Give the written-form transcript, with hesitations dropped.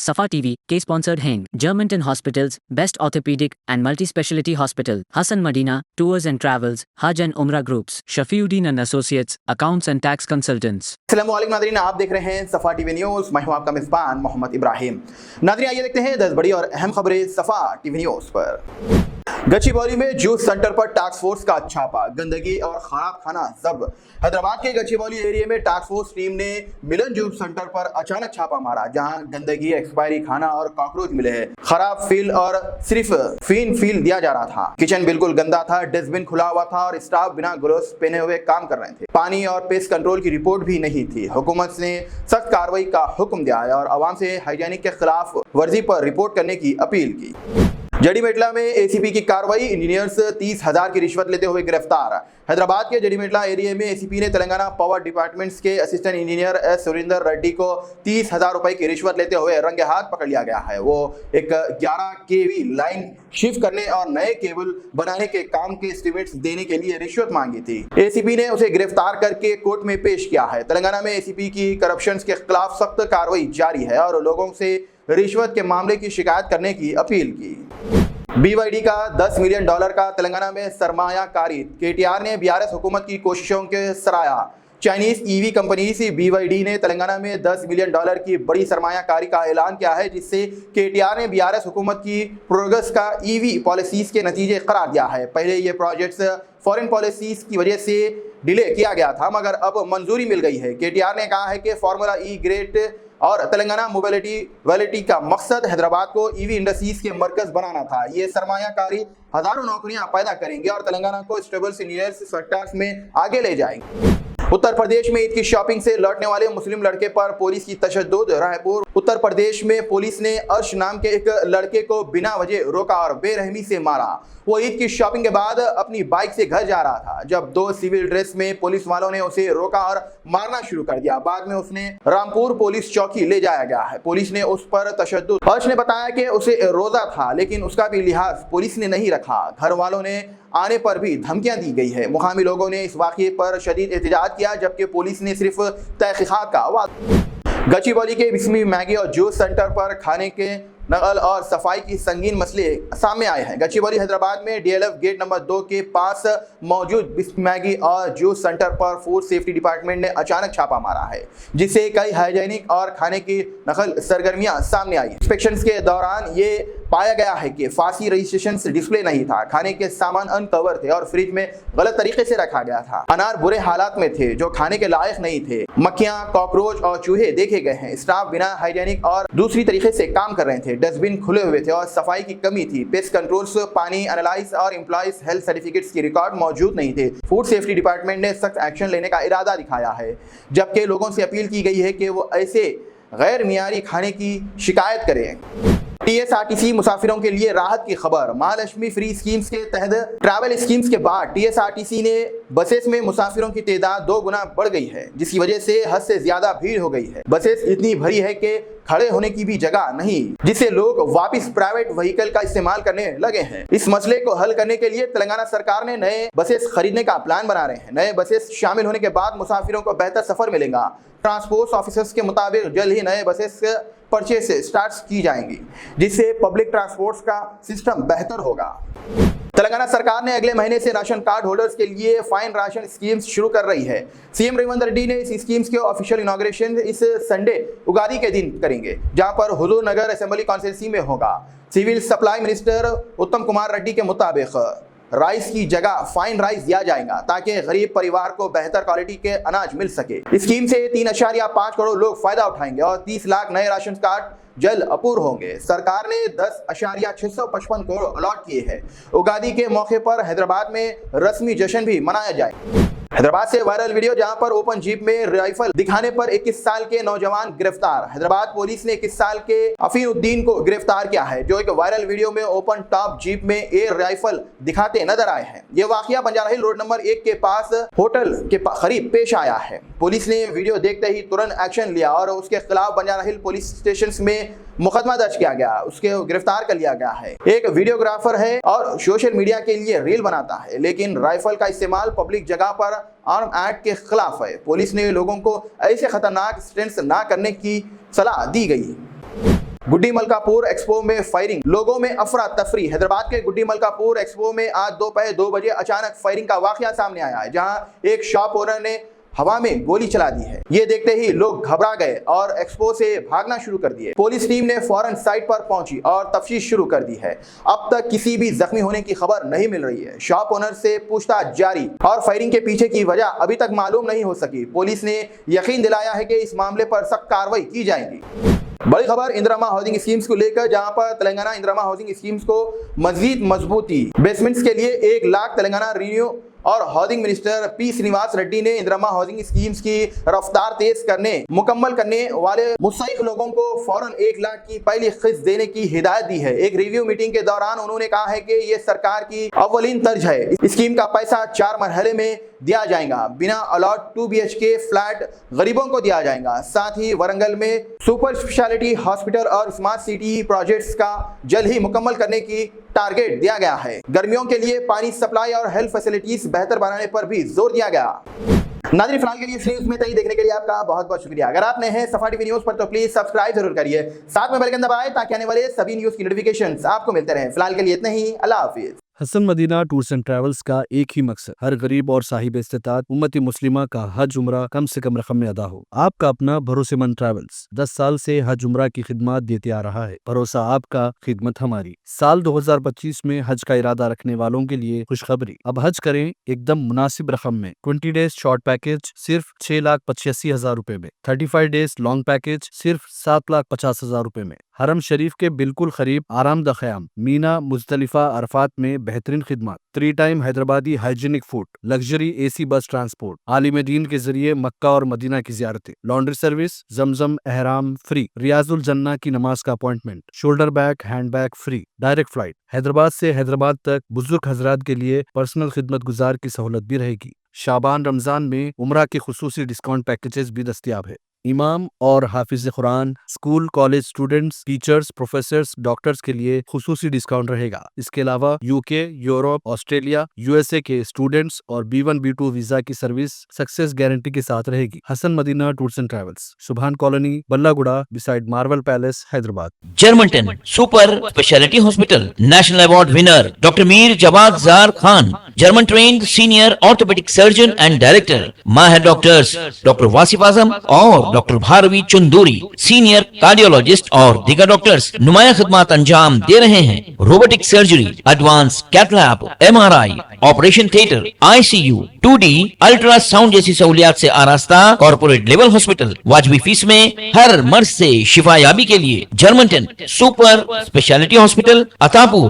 Safa TV, K-sponsored Heng, Germantown Hospitals, Best Orthopedic and Multi-Speciality Hospital, Hassan Madina, Tours and Travels, Hajj and Umrah Groups, Shafiuddin and Associates, Accounts and Tax Consultants. अस्सलामुअलैकुम नाज़रीन, आप देख रहे हैं सफ़ा TV news. मैं हूं आपका मेज़बान मोहम्मद इब्राहिम। नाज़रीन, आइए देखते हैं 10 बड़ी और अहम खबरें सफ़ा टीवी न्यूज़ पर। गच्चीबौली में जूस सेंटर पर टास्क फोर्स का छापा, गंदगी और खराब खाना जब्त। हैदराबाद के गच्चीबौली एरिया में टास्क फोर्स टीम ने मिलन जूस सेंटर पर अचानक छापा मारा, जहां गंदगी, एक्सपायरी खाना और कॉकरोच मिले हैं। खराब फील और सिर्फ फीन फील दिया जा रहा था। किचन बिल्कुल गंदा था, डस्टबिन खुला हुआ था और स्टाफ बिना ग्लव्स पहने हुए काम कर रहे थे। पानी और पेस्ट कंट्रोल की रिपोर्ट भी नहीं थी। हुकूमत ने सख्त कार्रवाई का हुक्म दिया है और आवाम से हाइजीनिक के खिलाफ वर्जी पर रिपोर्ट करने की अपील की। जड़ीमेटला में एसीपी की कार्रवाई, इंजीनियर्स 30,000 की रिश्वत लेते हुए गिरफ्तार। हैदराबाद के जड़ीमेटला एरिया में एसीपी ने तेलंगाना पावर डिपार्टमेंट्स के assistant engineer S Surendra Reddy को 30,000 रुपए की रिश्वत लेते हुए रंगे हाथ पकड़ लिया गया है। वो एक 11 केवी लाइन शिफ्ट करने और नए केबल बनाने के काम के एस्टिमेट्स देने के लिए रिश्वत मांगी थी। एसीपी ने उसे गिरफ्तार करके कोर्ट में पेश किया है। तेलंगाना में एसीपी की करप्शन के खिलाफ सख्त कार्रवाई जारी है और लोगों से रिश्वत के मामले की शिकायत करने की अपील की। BYD का $10 मिलियन का तेलंगाना में सरमायाकारी, केटीआर ने बीआरएस हुकूमत की कोशिशों के सराहा। चाइनीज ईवी कंपनी सी BYD ने तेलंगाना में $10 मिलियन की बड़ी सरमायाकारी का ऐलान किया है, जिससे केटीआर ने बीआरएस हुकूमत की प्रोग्रेस का ईवी पॉलिसीज के नतीजे करार दिया है। पहले ये प्रोजेक्ट्स फॉरेन पॉलिसीज की वजह से डिले किया गया था, मगर अब मंजूरी मिल गई है। केटीआर ने कहा है कि फार्मूला ई ग्रेड और तेलंगाना मोबिलिटी वैलिटी का मकसद हैदराबाद को ईवी इंडस्ट्रीज के मरकज बनाना था। ये सरमायाकारी हजारों नौकरियां पैदा करेंगे और तेलंगाना को स्टेबल सीनियर्स सेक्टर्स में आगे ले जाएंगे। उत्तर प्रदेश में ईद की शॉपिंग से लौटने वाले मुस्लिम लड़के पर पुलिस की तशद्दुद। रायपुर उत्तर प्रदेश में पुलिस ने अर्श नाम के एक लड़के को बिना वजह रोका और बेरहमी से मारा। वो ईद की शॉपिंग के बाद अपनी बाइक से घर जा रहा था, जब 2 सिविल ड्रेस में पुलिस वालों ने उसे रोका और मारना शुरू कर दिया। बाद में उसने रामपुर पुलिस चौकी ले जाया गया है। पुलिस ने उस पर तशद्दुद। अर्श ने बताया कि उसे रोजा था, लेकिन उसका भी लिहाज पुलिस ने नहीं रखा। घर वालों ने आने पर भी धमकियां दी गई है। मुकामी लोगों ने इस वाक़ये पर शदीद एहतजाज किया, जबकि पुलिस ने सिर्फ तहकीकात का आवाज़। गच्चीबौली के बिस्मी मैगी और जूस सेंटर पर खाने के नकल और सफाई की संगीन मसले सामने आए हैं। गच्चीबौली हैदराबाद में DLF गेट नंबर 2 के पास मौजूद बिस्मी मैगी और जूस सेंटर पर फूड सेफ्टी डिपार्टमेंट ने अचानक छापा मारा है, जिससे कई हाइजीनिक और खाने की नकल सरगर्मियां सामने आई। इंस्पेक्शन के दौरान ये पाया गया है कि फांसी रजिस्ट्रेशन डिस्प्ले नहीं था, खाने के सामान अनकवर थे और फ्रिज में गलत तरीके से रखा गया था। अनार बुरे हालात में थे जो खाने के लायक नहीं थे। मक्खियां, कॉकरोच और चूहे देखे गए हैं। स्टाफ बिना हाइजीनिक और दूसरी तरीके से काम कर रहे थे। डस्टबिन खुले हुए थे और सफाई की कमी थी। पेस्ट कंट्रोल्स, पानी एनालाइज और एम्प्लॉइज हेल्थ सर्टिफिकेट्स की रिकॉर्ड मौजूद नहीं थे। फूड सेफ्टी डिपार्टमेंट ने सख्त एक्शन लेने का इरादा दिखाया है, जबकि लोगों से अपील की गई है कि वो ऐसे गैर मियारी खाने की शिकायत करें। TSRTC मुसाफिरों के लिए राहत की खबर। महालक्ष्मी फ्री स्कीम्स के तहत ट्रैवल स्कीम्स के बाद TSRTC ने बसेस में मुसाफिरों की तादाद 2 गुना बढ़ गई है, जिसकी वजह से हद से ज्यादा भीड़ हो गई है। बसेस इतनी भरी है कि खड़े होने की भी जगह नहीं, जिससे लोग वापस प्राइवेट व्हीकल का इस्तेमाल करने लगे हैं। इस मसले को हल करने के लिए तेलंगाना सरकार ने नए बसेस खरीदने का प्लान बना रहे हैं। नए बसेस शामिल होने के बाद मुसाफिरों को बेहतर सफर मिलेगा। ट्रांसपोर्ट ऑफिसर्स के मुताबिक जल्द ही नए बसेस परचेस स्टार्ट की जाएंगी, जिससे पब्लिक ट्रांसपोर्ट का सिस्टम बेहतर होगा। तेलंगाना सरकार ने अगले महीने से राशन कार्ड होल्डर्स के लिए फाइन राशन स्कीम्स शुरू कर रही है। सीएम रेवंत रेड्डी ने इस स्कीम्स के ऑफिशियल इनॉग्रेशन इस संडे उगादी के दिन करेंगे, जहां पर हुजूर नगर असेंबली कॉन्स्टिट्यूंसी में होगा। सिविल सप्लाई मिनिस्टर उत्तम कुमार रेड्डी के मुताबिक राइस की जगह फाइन राइस दिया जाएगा, ताकि गरीब परिवार को बेहतर क्वालिटी के अनाज मिल सके। स्कीम से 3.5 करोड़ लोग फायदा उठाएंगे और 30 लाख नए राशन कार्ड जल्द अपूर्ण होंगे। सरकार ने 10.655 करोड़ अलॉट किए हैं। उगादी के मौके पर हैदराबाद में रस्मी जश्न भी मनाया जाए। हैदराबाद से वायरल वीडियो, जहां पर ओपन जीप में राइफल दिखाने पर 21 साल के नौजवान गिरफ्तार। हैदराबाद पुलिस ने 21 साल के अफीनुद्दीन को गिरफ्तार किया है, जो एक वायरल वीडियो में ओपन टॉप जीप में एयर राइफल दिखाते नजर आए हैं। यह वाकया बंजारा हिल रोड नंबर 1 के पास होटल के करीब पेश आया है। पुलिस ने वीडियो देखते ही तुरंत एक्शन लिया और उसके खिलाफ बंजारा हिल पुलिस स्टेशन में मुकदमा दर्ज किया गया, उसके गिरफ्तार कर लिया गया है। एक वीडियोग्राफर है और सोशल मीडिया के लिए रील बनाता है, लेकिन राइफल का इस्तेमाल पब्लिक जगह पर आर्म एक्ट के खिलाफ है। पुलिस ने लोगों को ऐसे खतरनाक स्टंट्स ना करने की सलाह दी गई। गुड्डी मलकापुर एक्सपो में फायरिंग, लोगों में अफरा तफरी। हैदराबाद के गुड्डी मलकापुर एक्सपो में आज दोपहर 2 बजे अचानक फायरिंग का वाकया सामने आया है, जहां एक शॉप ओनर ने हवा में गोली चला दी है। ये देखते ही लोग घबरा गए और एक्सपो से भागना शुरू कर दिए। पुलिस टीम ने फौरन साइट पर पहुंची और तफ्तीश शुरू कर दी है। अब तक किसी भी जख्मी होने की खबर नहीं मिल रही है। शॉप ओनर से पूछताछ जारी और फायरिंग के पीछे की वजह अभी तक मालूम नहीं हो सकी। पुलिस ने यकीन दिलाया है कि इस मामले पर सख्त कार्रवाई की जाएगी। बड़ी खबर इंदिरा हाउसिंग स्कीम्स को लेकर, जहां पर तेलंगाना इंदिरा हाउसिंग स्कीम्स को मजीद मजबूती, बेसमेंट्स के लिए 1 लाख तेलंगाना रिन्यू और housing minister P Srinivas Reddy ने इंदिरा हाउसिंग स्कीम्स की रफ्तार तेज करने, मुकम्मल करने वाले मुस्तहिक लोगों को फौरन 1 लाख की पहली किस्त देने की हिदायत दी है। एक रिव्यू मीटिंग के दौरान उन्होंने कहा है कि ये सरकार की अव्वलीन तर्ज है। स्कीम का पैसा 4 मरहले में दिया जाएगा। बिना अलॉट 2 BHK फ्लैट गरीबों को दिया जाएगा। साथ ही वरंगल में सुपर स्पेशलिटी हॉस्पिटल और स्मार्ट सिटी प्रोजेक्ट्स का जल्द ही मुकम्मल करने की टारगेट दिया गया है। गर्मियों के लिए पानी सप्लाई और हेल्थ फैसिलिटीज बेहतर बनाने पर भी जोर दिया गया। नाज़रीन, फिलहाल के लिए इस न्यूज़ में तक देखने के लिए आपका बहुत बहुत शुक्रिया। अगर आप नए हैं सफा टीवी न्यूज़ पर तो प्लीज सब्सक्राइब जरूर करिए, साथ में बेल आइकन दबाएं ताकि आने वाले सभी न्यूज़ की नोटिफिकेशंस आपको मिलते रहें। फिलहाल के लिए इतना ही। अल्लाह हाफिज। Hasan Madina tours and travels का एक ही मकसद, हर गरीब और साहिब इस्तिताअत उम्मती मुस्लिमा का हज उम्रा कम से कम रकम में अदा हो। आपका अपना भरोसेमंद ट्रैवल्स 10 साल से हज उम्रा की खिदमत देते आ रहा है। भरोसा आपका, खिदमत हमारी। साल 2025 में हज का इरादा रखने वालों के लिए खुशखबरी, अब हज करें एकदम मुनासिब रकम में। 20 डेज शॉर्ट पैकेज सिर्फ 6,85,000 रुपए में, 35 डेज लॉन्ग पैकेज सिर्फ 7,50,000 रुपए में। हरम शरीफ के बिल्कुल करीब आरामदा ख़याम, मीना, मुज़दलिफा, अरफात में बेहतरीन खिदमत, 3 time Hyderabadi hygienic food, luxury AC बस ट्रांसपोर्ट, आलिम दीन के जरिए मक्का और मदीना की ज़ियारतें, लॉन्ड्री सर्विस, जमजम एहराम फ्री, रियाजुल जन्ना की नमाज का appointment, shoulder bag, hand bag free, direct flight. Hyderabad से हैदराबाद तक बुजुर्ग हजरात के लिए पर्सनल खिदमत गुजार की सहूलत भी रहेगी। शाबान रमजान में उम्रा के खुसूसी डिस्काउंट पैकेजेस भी दस्तियाब है। इमाम और हाफिज कुरान, school college students, teachers, professors, doctors के लिए खुसूसी डिस्काउंट रहेगा। इसके अलावा UK, यूरोप, ऑस्ट्रेलिया, USA के स्टूडेंट्स और B1 B2 वीजा की सर्विस सक्सेस गारंटी के साथ रहेगी। Hasan Madina tours and travels, Subhan colony, Ballaguda, beside Marvel Palace, Hyderabad. Germanten super speciality hospital, national award winner doctor Mir Jawad Zar Khan, German trained senior orthopaedic surgeon and director, माहिर doctors doctor Wasif Azam और doctor Bharvi Chanduri, senior cardiologist और दीगर doctors नुमाया खिदमत अंजाम दे रहे हैं। Robotic surgery, advance cath lab, MRI, operation theatre, ICU, 2D ultrasound जैसी सहूलियात से आरास्ता कॉर्पोरेट लेवल हॉस्पिटल। वाजबी फीस में हर मर्ज से शिफायाबी के लिए Germanten super speciality hospital, Attapur,